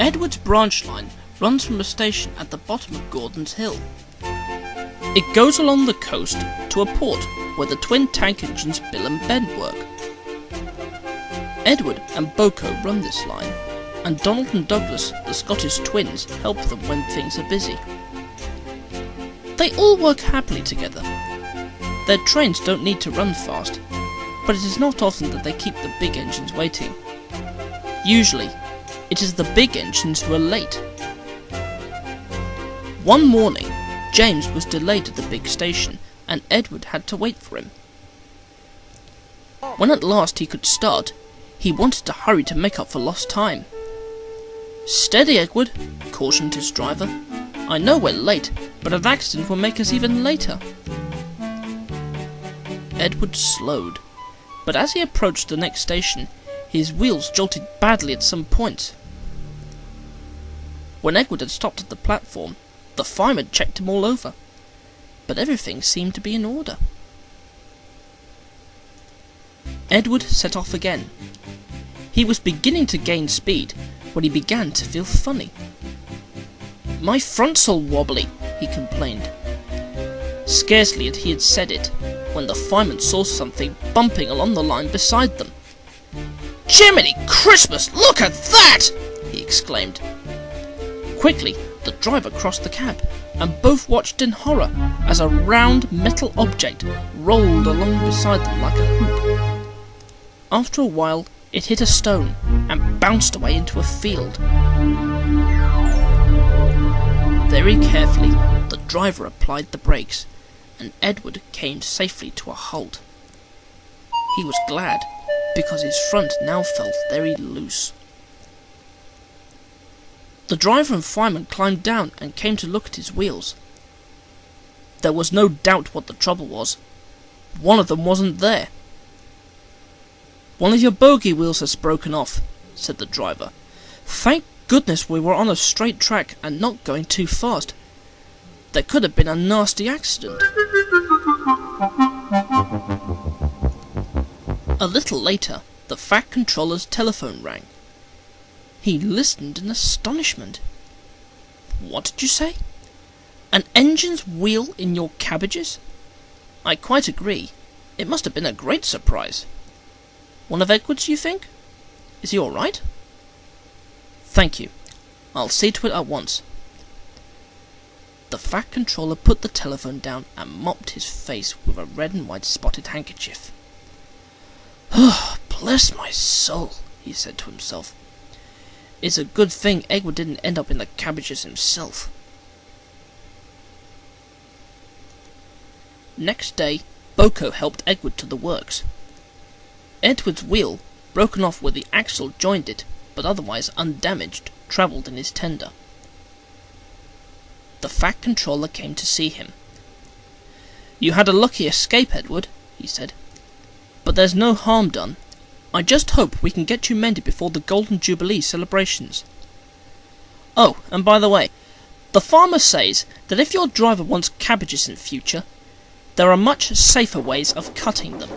Edward's branch line runs from a station at the bottom of Gordon's Hill. It goes along the coast to a port where the twin tank engines Bill and Ben work. Edward and Boko run this line, and Donald and Douglas, the Scottish twins, help them when things are busy. They all work happily together. Their trains don't need to run fast, but it is not often that they keep the big engines waiting. Usually, it is the big engines who are late. One morning, James was delayed at the big station, and Edward had to wait for him. When at last he could start, he wanted to hurry to make up for lost time. "Steady, Edward," cautioned his driver. "I know we're late, but an accident will make us even later." Edward slowed, but as he approached the next station, his wheels jolted badly at some points. When Edward had stopped at the platform, the fireman checked him all over, but everything seemed to be in order. Edward set off again. He was beginning to gain speed when he began to feel funny. "My front's all wobbly," he complained. Scarcely had he said it when the fireman saw something bumping along the line beside them. "Jiminy Christmas, look at that!" he exclaimed. Quickly, the driver crossed the cab, and both watched in horror as a round metal object rolled along beside them like a hoop. After a while, it hit a stone and bounced away into a field. Very carefully, the driver applied the brakes, and Edward came safely to a halt. He was glad, because his front now felt very loose. The driver and fireman climbed down and came to look at his wheels. There was no doubt what the trouble was. One of them wasn't there. "One of your bogie wheels has broken off," said the driver. "Thank goodness we were on a straight track and not going too fast. There could have been a nasty accident." A little later, the Fat Controller's telephone rang. He listened in astonishment. "What did you say? An engine's wheel in your cabbages? I quite agree. It must have been a great surprise. One of Edward's, you think? Is he all right?" "Thank you. I'll see to it at once." The Fat Controller put the telephone down and mopped his face with a red and white spotted handkerchief. "Oh, bless my soul," he said to himself. "It's a good thing Edward didn't end up in the cabbages himself." Next day, Boko helped Edward to the works. Edward's wheel, broken off where the axle joined it, but otherwise undamaged, travelled in his tender. The Fat Controller came to see him. "You had a lucky escape, Edward," he said, "but there's no harm done. I just hope we can get you mended before the Golden Jubilee celebrations. Oh, and by the way, the farmer says that if your driver wants cabbages in future, there are much safer ways of cutting them."